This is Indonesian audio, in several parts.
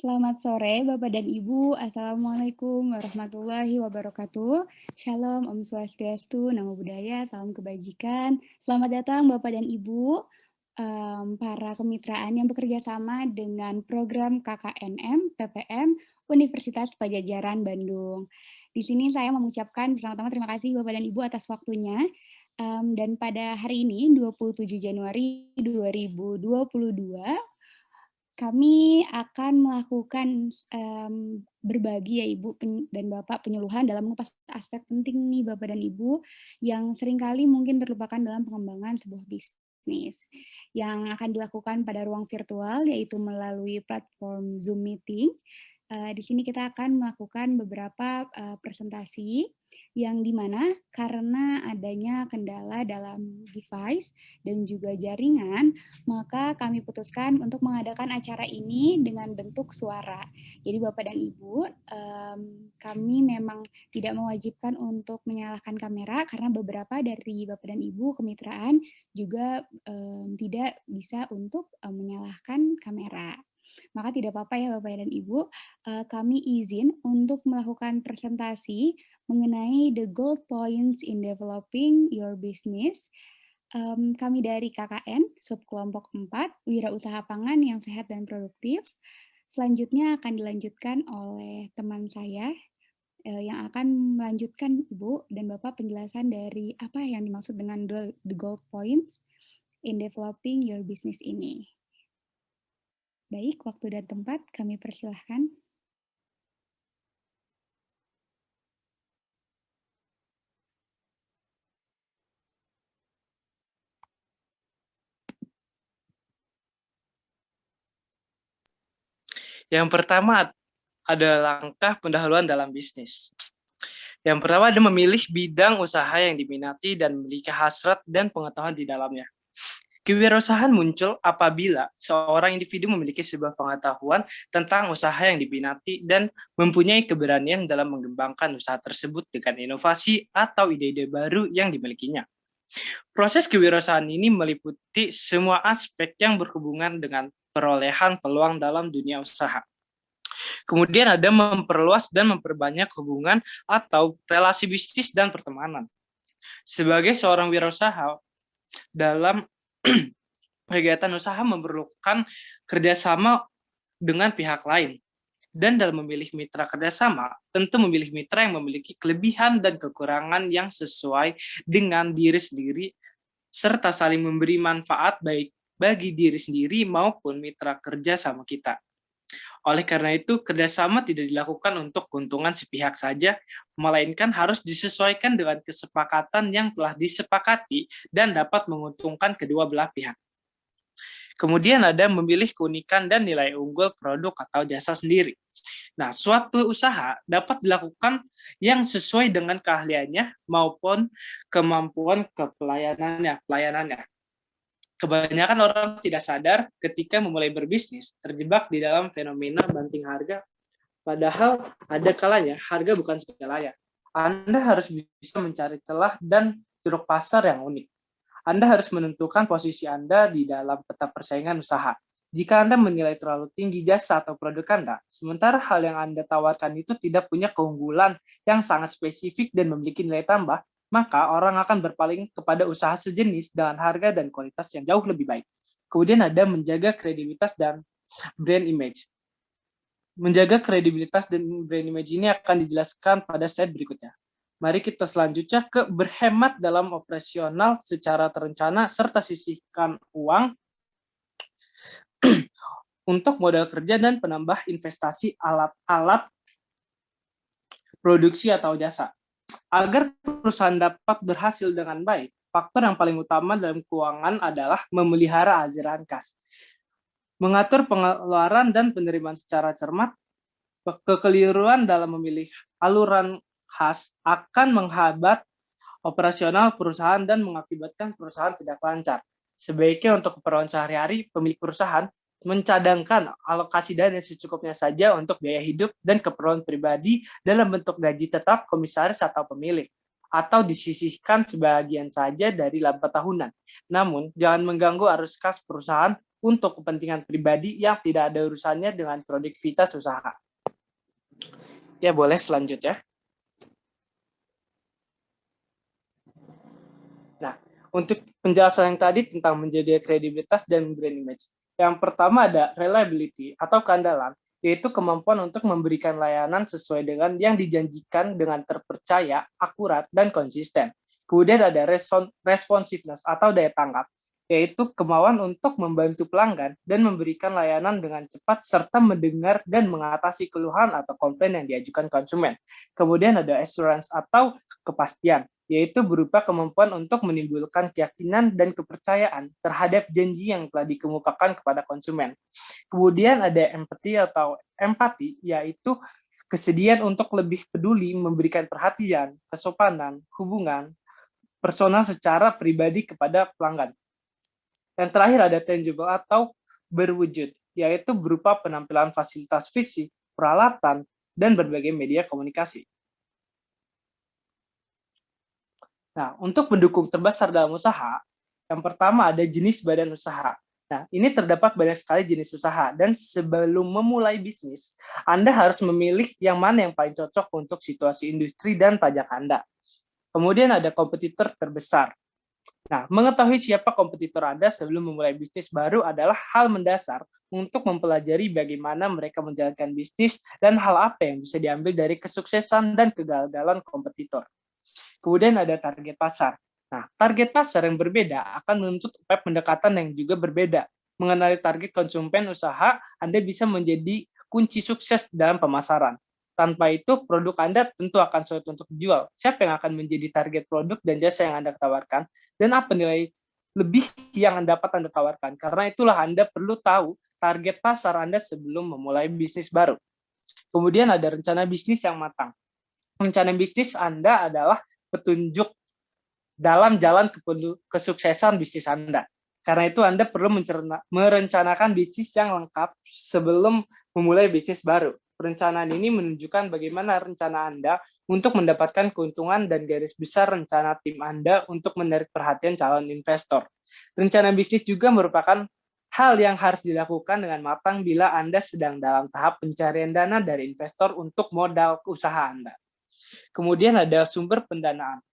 Selamat sore Bapak dan Ibu. Assalamualaikum warahmatullahi wabarakatuh. Shalom, Om Swastiastu, Namo Buddhaya, salam kebajikan. Selamat datang Bapak dan Ibu, para kemitraan yang bekerja sama dengan program KKNM PPM Universitas Padjadjaran Bandung. Di sini saya mengucapkan pertama-tama terima kasih Bapak dan Ibu atas waktunya. Dan pada hari ini 27 Januari 2022 kami akan melakukan, berbagi ya Ibu dan Bapak penyuluhan dalam mengupas aspek penting nih Bapak dan Ibu, yang seringkali mungkin terlupakan dalam pengembangan sebuah bisnis, yang akan dilakukan pada ruang virtual, yaitu melalui platform Zoom Meeting. Di sini kita akan melakukan beberapa, presentasi, yang di mana karena adanya kendala dalam device dan juga jaringan, maka kami putuskan untuk mengadakan acara ini dengan bentuk suara. Jadi Bapak dan Ibu, kami memang tidak mewajibkan untuk menyalakan kamera karena beberapa dari Bapak dan Ibu kemitraan juga tidak bisa untuk menyalakan kamera. Maka tidak apa-apa ya Bapak dan Ibu, kami izin untuk melakukan presentasi mengenai the gold points in developing your business. Kami dari KKN, subkelompok 4, Wirausaha Pangan yang Sehat dan Produktif. Selanjutnya akan dilanjutkan oleh teman saya, yang akan melanjutkan Ibu dan Bapak penjelasan dari apa yang dimaksud dengan the gold points in developing your business ini. Baik, waktu dan tempat kami persilahkan. Yang pertama ada langkah pendahuluan dalam bisnis. Yang pertama ada memilih bidang usaha yang diminati dan memiliki hasrat dan pengetahuan di dalamnya. Kewirausahaan muncul apabila seorang individu memiliki sebuah pengetahuan tentang usaha yang diminati dan mempunyai keberanian dalam mengembangkan usaha tersebut dengan inovasi atau ide-ide baru yang dimilikinya. Proses kewirausahaan ini meliputi semua aspek yang berhubungan dengan perolehan peluang dalam dunia usaha. Kemudian ada memperluas dan memperbanyak hubungan atau relasi bisnis dan pertemanan. Sebagai seorang wirausaha, dalam kegiatan usaha memerlukan kerjasama dengan pihak lain. Dan dalam memilih mitra kerjasama, tentu memilih mitra yang memiliki kelebihan dan kekurangan yang sesuai dengan diri sendiri, serta saling memberi manfaat baik bagi diri sendiri maupun mitra kerja sama kita. Oleh karena itu, kerjasama tidak dilakukan untuk keuntungan sepihak saja, melainkan harus disesuaikan dengan kesepakatan yang telah disepakati dan dapat menguntungkan kedua belah pihak. Kemudian ada memilih keunikan dan nilai unggul produk atau jasa sendiri. Nah, suatu usaha dapat dilakukan yang sesuai dengan keahliannya maupun kemampuan pelayanannya. Kebanyakan orang tidak sadar ketika memulai berbisnis, terjebak di dalam fenomena banting harga, padahal ada kalanya harga bukan segalanya. Anda harus bisa mencari celah dan ceruk pasar yang unik. Anda harus menentukan posisi Anda di dalam peta persaingan usaha. Jika Anda menilai terlalu tinggi jasa atau produk Anda, sementara hal yang Anda tawarkan itu tidak punya keunggulan yang sangat spesifik dan memiliki nilai tambah, maka orang akan berpaling kepada usaha sejenis dengan harga dan kualitas yang jauh lebih baik. Kemudian ada menjaga kredibilitas dan brand image. Menjaga kredibilitas dan brand image ini akan dijelaskan pada slide berikutnya. Mari kita selanjutnya ke berhemat dalam operasional secara terencana serta sisihkan uang untuk modal kerja dan penambah investasi alat-alat produksi atau jasa. Agar perusahaan dapat berhasil dengan baik, faktor yang paling utama dalam keuangan adalah memelihara aliran kas. Mengatur pengeluaran dan penerimaan secara cermat, kekeliruan dalam memilih aluran khas akan menghambat operasional perusahaan dan mengakibatkan perusahaan tidak lancar. Sebaiknya untuk keperluan sehari-hari, pemilik perusahaan mencadangkan alokasi dana secukupnya saja untuk biaya hidup dan keperluan pribadi dalam bentuk gaji tetap komisaris atau pemilik, atau disisihkan sebagian saja dari laba tahunan. Namun, jangan mengganggu arus kas perusahaan untuk kepentingan pribadi yang tidak ada urusannya dengan produktivitas usaha. Ya, boleh selanjutnya. Nah, untuk penjelasan yang tadi tentang menjaga kredibilitas dan brand image. Yang pertama ada reliability atau keandalan, yaitu kemampuan untuk memberikan layanan sesuai dengan yang dijanjikan dengan terpercaya, akurat, dan konsisten. Kemudian ada responsiveness atau daya tanggap, yaitu kemauan untuk membantu pelanggan dan memberikan layanan dengan cepat serta mendengar dan mengatasi keluhan atau komplain yang diajukan konsumen. Kemudian ada assurance atau kepastian, yaitu berupa kemampuan untuk menimbulkan keyakinan dan kepercayaan terhadap janji yang telah dikemukakan kepada konsumen. Kemudian ada empati, yaitu kesediaan untuk lebih peduli memberikan perhatian, kesopanan, hubungan personal secara pribadi kepada pelanggan. Yang terakhir ada tangible atau berwujud, yaitu berupa penampilan fasilitas fisik, peralatan, dan berbagai media komunikasi. Nah, untuk pendukung terbesar dalam usaha, yang pertama ada jenis badan usaha. Nah, ini terdapat banyak sekali jenis usaha, dan sebelum memulai bisnis, Anda harus memilih yang mana yang paling cocok untuk situasi industri dan pajak Anda. Kemudian ada kompetitor terbesar. Nah, mengetahui siapa kompetitor Anda sebelum memulai bisnis baru adalah hal mendasar untuk mempelajari bagaimana mereka menjalankan bisnis dan hal apa yang bisa diambil dari kesuksesan dan kegagalan kompetitor. Kemudian ada target pasar. Nah, target pasar yang berbeda akan menuntut upaya pendekatan yang juga berbeda. Mengenali target konsumen usaha, Anda bisa menjadi kunci sukses dalam pemasaran. Tanpa itu, produk Anda tentu akan sulit untuk dijual. Siapa yang akan menjadi target produk dan jasa yang Anda tawarkan, dan apa nilai lebih yang dapat Anda tawarkan. Karena itulah Anda perlu tahu target pasar Anda sebelum memulai bisnis baru. Kemudian ada rencana bisnis yang matang. Rencana bisnis Anda adalah petunjuk dalam jalan kesuksesan bisnis Anda. Karena itu Anda perlu merencanakan bisnis yang lengkap sebelum memulai bisnis baru. Perencanaan ini menunjukkan bagaimana rencana Anda untuk mendapatkan keuntungan dan garis besar rencana tim Anda untuk menarik perhatian calon investor. Rencana bisnis juga merupakan hal yang harus dilakukan dengan matang bila Anda sedang dalam tahap pencarian dana dari investor untuk modal usaha Anda. Kemudian ada sumber pendanaan.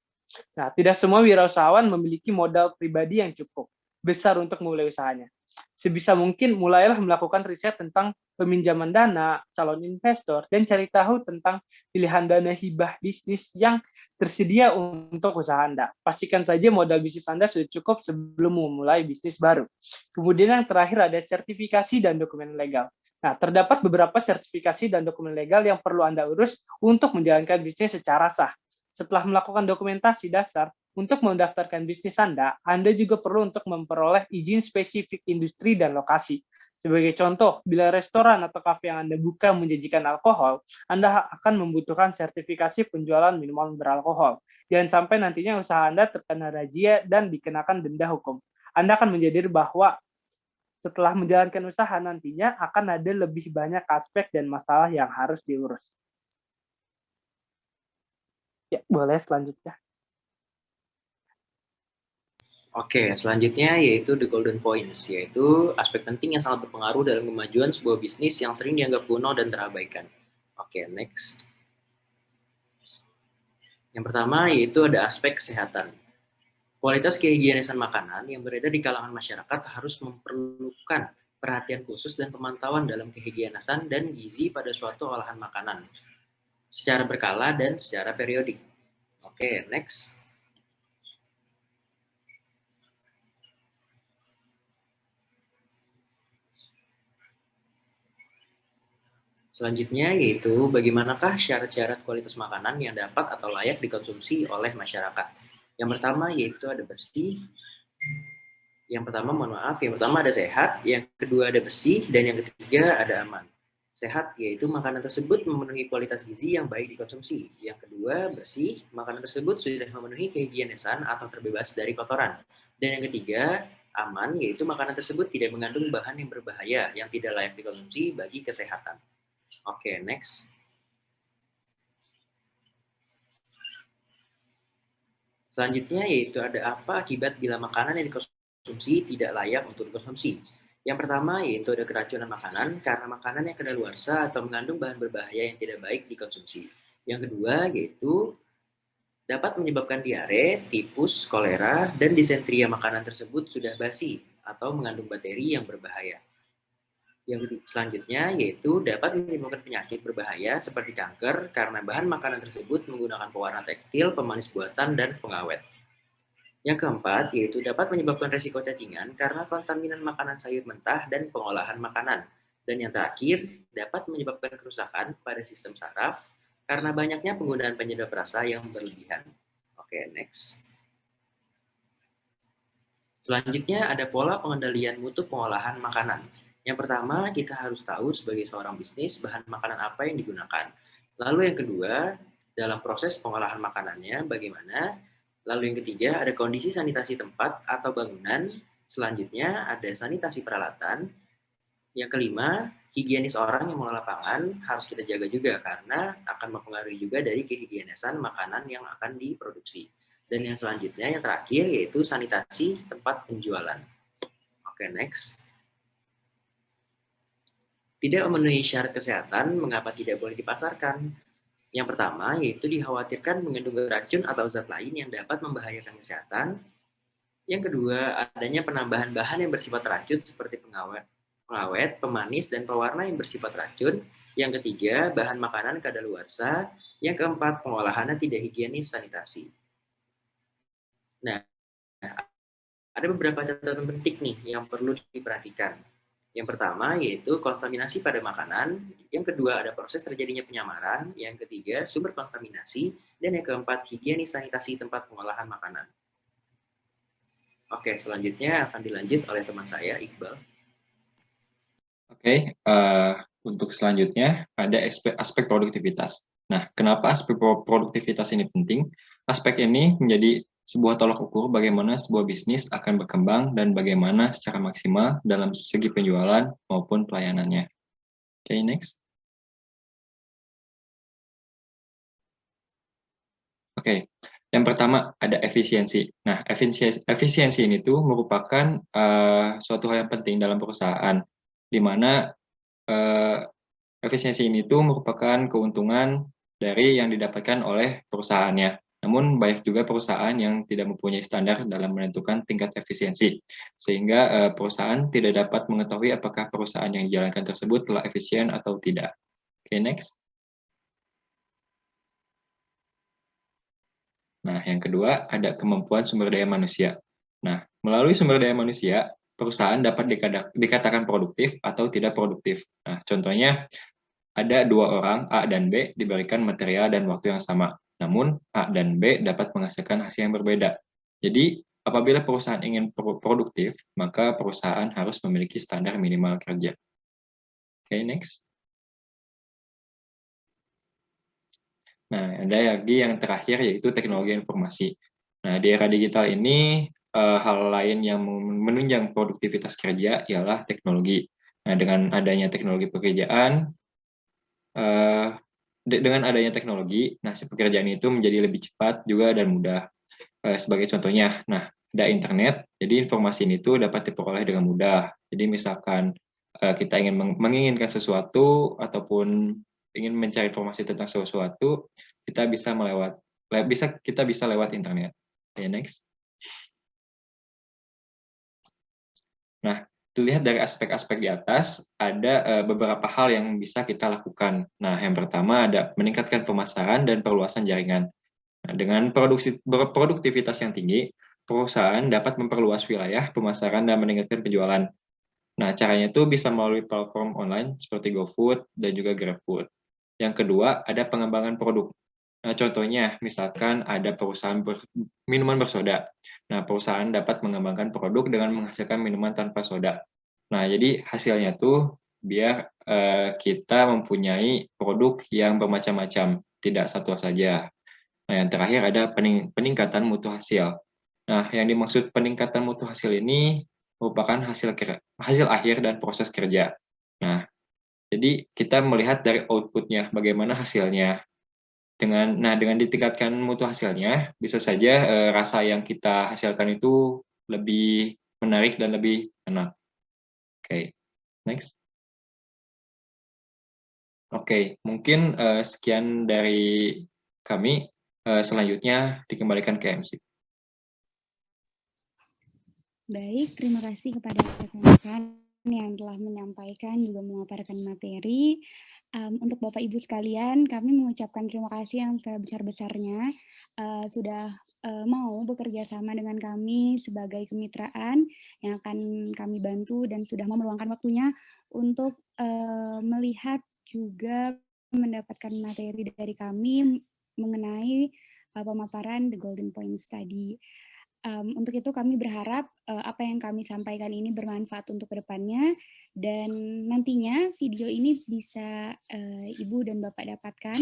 Nah, tidak semua wirausahawan memiliki modal pribadi yang cukup besar untuk memulai usahanya. Sebisa mungkin, mulailah melakukan riset tentang peminjaman dana, calon investor, dan cari tahu tentang pilihan dana hibah bisnis yang tersedia untuk usaha Anda. Pastikan saja modal bisnis Anda sudah cukup sebelum memulai bisnis baru. Kemudian yang terakhir ada sertifikasi dan dokumen legal. Nah, terdapat beberapa sertifikasi dan dokumen legal yang perlu Anda urus untuk menjalankan bisnis secara sah. Setelah melakukan dokumentasi dasar, untuk mendaftarkan bisnis Anda juga perlu untuk memperoleh izin spesifik industri dan lokasi. Sebagai contoh, bila restoran atau kafe yang Anda buka menjanjikan alkohol, Anda akan membutuhkan sertifikasi penjualan minuman beralkohol. Jangan sampai nantinya usaha Anda terkena razia dan dikenakan denda hukum. Anda akan menyadari bahwa setelah menjalankan usaha nantinya akan ada lebih banyak aspek dan masalah yang harus diurus. Ya, boleh selanjutnya. Oke, selanjutnya yaitu the golden points, yaitu aspek penting yang sangat berpengaruh dalam kemajuan sebuah bisnis yang sering dianggap kuno dan terabaikan. Oke, next. Yang pertama yaitu ada aspek kesehatan. Kualitas kehigienisan makanan yang beredar di kalangan masyarakat harus memerlukan perhatian khusus dan pemantauan dalam kehigienisan dan gizi pada suatu olahan makanan secara berkala dan secara periodik. Oke, next. Selanjutnya yaitu bagaimanakah syarat-syarat kualitas makanan yang dapat atau layak dikonsumsi oleh masyarakat. Yang pertama yaitu ada bersih. Yang pertama ada sehat, yang kedua ada bersih, dan yang ketiga ada aman. Sehat yaitu makanan tersebut memenuhi kualitas gizi yang baik dikonsumsi. Yang kedua bersih, makanan tersebut sudah memenuhi kehigienisan atau terbebas dari kotoran. Dan yang ketiga aman yaitu makanan tersebut tidak mengandung bahan yang berbahaya yang tidak layak dikonsumsi bagi kesehatan. Oke, next. Selanjutnya yaitu ada apa akibat bila makanan yang dikonsumsi tidak layak untuk dikonsumsi. Yang pertama yaitu ada keracunan makanan karena makanan yang kadaluarsa atau mengandung bahan berbahaya yang tidak baik dikonsumsi. Yang kedua yaitu dapat menyebabkan diare, tipus, kolera, dan disentria makanan tersebut sudah basi atau mengandung bakteri yang berbahaya. Yang selanjutnya yaitu dapat menimbulkan penyakit berbahaya seperti kanker karena bahan makanan tersebut menggunakan pewarna tekstil, pemanis buatan, dan pengawet. Yang keempat yaitu dapat menyebabkan resiko cacingan karena kontaminan makanan sayur mentah dan pengolahan makanan. Dan yang terakhir dapat menyebabkan kerusakan pada sistem saraf karena banyaknya penggunaan penyedap rasa yang berlebihan. Oke, next. Selanjutnya ada pola pengendalian mutu pengolahan makanan. Yang pertama, kita harus tahu sebagai seorang bisnis bahan makanan apa yang digunakan. Lalu yang kedua, dalam proses pengolahan makanannya bagaimana. Lalu yang ketiga, ada kondisi sanitasi tempat atau bangunan. Selanjutnya, ada sanitasi peralatan. Yang kelima, higienis orang yang mengelola pangan harus kita jaga juga karena akan mempengaruhi juga dari kehigienisan makanan yang akan diproduksi. Dan yang selanjutnya, yang terakhir, yaitu sanitasi tempat penjualan. Oke, next. Tidak memenuhi syarat kesehatan, mengapa tidak boleh dipasarkan? Yang pertama, yaitu dikhawatirkan mengandung racun atau zat lain yang dapat membahayakan kesehatan. Yang kedua, adanya penambahan bahan yang bersifat racun seperti pengawet, pemanis, dan pewarna yang bersifat racun. Yang ketiga, bahan makanan kadaluarsa. Yang keempat, pengolahannya tidak higienis sanitasi. Nah, ada beberapa catatan penting nih yang perlu diperhatikan. Yang pertama yaitu kontaminasi pada makanan, yang kedua ada proses terjadinya penyamaran, yang ketiga sumber kontaminasi, dan yang keempat higienis sanitasi tempat pengolahan makanan. Oke, selanjutnya akan dilanjut oleh teman saya, Iqbal. Oke, untuk selanjutnya ada aspek produktivitas. Nah, kenapa aspek produktivitas ini penting? Aspek ini menjadi sebuah tolak ukur bagaimana sebuah bisnis akan berkembang dan bagaimana secara maksimal dalam segi penjualan maupun pelayanannya. Oke, next. Oke, yang pertama ada efisiensi. Nah, efisiensi ini tuh merupakan suatu hal yang penting dalam perusahaan, di mana efisiensi ini tuh merupakan keuntungan dari yang didapatkan oleh perusahaannya. Namun banyak juga perusahaan yang tidak mempunyai standar dalam menentukan tingkat efisiensi, sehingga perusahaan tidak dapat mengetahui apakah perusahaan yang dijalankan tersebut telah efisien atau tidak. Oke, next. Nah, yang kedua ada kemampuan sumber daya manusia. Nah, melalui sumber daya manusia, perusahaan dapat dikatakan produktif atau tidak produktif. Nah, contohnya ada dua orang, A dan B, diberikan material dan waktu yang sama. Namun, A dan B dapat menghasilkan hasil yang berbeda. Jadi, apabila perusahaan ingin produktif, maka perusahaan harus memiliki standar minimal kerja. Oke, next. Nah, ada lagi yang terakhir yaitu teknologi informasi. Nah, di era digital ini, hal lain yang menunjang produktivitas kerja ialah teknologi. Nah, dengan adanya teknologi pekerjaan, dengan adanya teknologi, nah si pekerjaan itu menjadi lebih cepat juga dan mudah. Sebagai contohnya, nah ada internet, jadi informasi ini tuh dapat diperoleh dengan mudah. Jadi misalkan kita ingin menginginkan sesuatu ataupun ingin mencari informasi tentang sesuatu, kita bisa lewat internet. Okay, next. Nah, dilihat dari aspek-aspek di atas, ada beberapa hal yang bisa kita lakukan. Nah, yang pertama ada meningkatkan pemasaran dan perluasan jaringan. Nah, dengan produktivitas yang tinggi, perusahaan dapat memperluas wilayah pemasaran dan meningkatkan penjualan. Nah, caranya itu bisa melalui platform online seperti GoFood dan juga GrabFood. Yang kedua, ada pengembangan produk. Nah, contohnya, misalkan ada perusahaan minuman bersoda. Nah, perusahaan dapat mengembangkan produk dengan menghasilkan minuman tanpa soda. Nah, jadi hasilnya tuh biar kita mempunyai produk yang bermacam-macam, tidak satu saja. Nah, yang terakhir ada peningkatan mutu hasil. Nah, yang dimaksud peningkatan mutu hasil ini merupakan hasil akhir dan proses kerja. Nah, jadi kita melihat dari output-nya, bagaimana hasilnya. Dengan ditingkatkan mutu hasilnya, bisa saja rasa yang kita hasilkan itu lebih menarik dan lebih enak. Oke, next. Oke, mungkin sekian dari kami. Selanjutnya dikembalikan ke MC. Baik, terima kasih kepada rekan-rekan yang telah menyampaikan juga memaparkan materi. Untuk Bapak Ibu sekalian, kami mengucapkan terima kasih yang sebesar-besarnya sudah mau bekerja sama dengan kami sebagai kemitraan yang akan kami bantu dan sudah meluangkan waktunya untuk melihat juga mendapatkan materi dari kami mengenai pemaparan The Golden Points tadi. Untuk itu kami berharap apa yang kami sampaikan ini bermanfaat untuk kedepannya, dan nantinya video ini bisa Ibu dan Bapak dapatkan,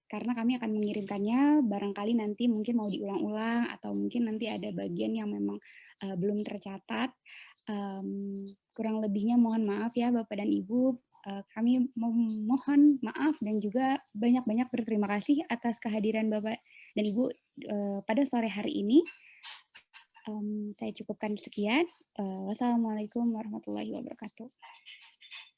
karena kami akan mengirimkannya, barangkali nanti mungkin mau diulang-ulang atau mungkin nanti ada bagian yang memang belum tercatat. Kurang lebihnya mohon maaf ya Bapak dan Ibu. Kami memohon maaf dan juga banyak-banyak berterima kasih atas kehadiran Bapak dan Ibu pada sore hari ini. Saya cukupkan sekian. Wassalamualaikum warahmatullahi wabarakatuh.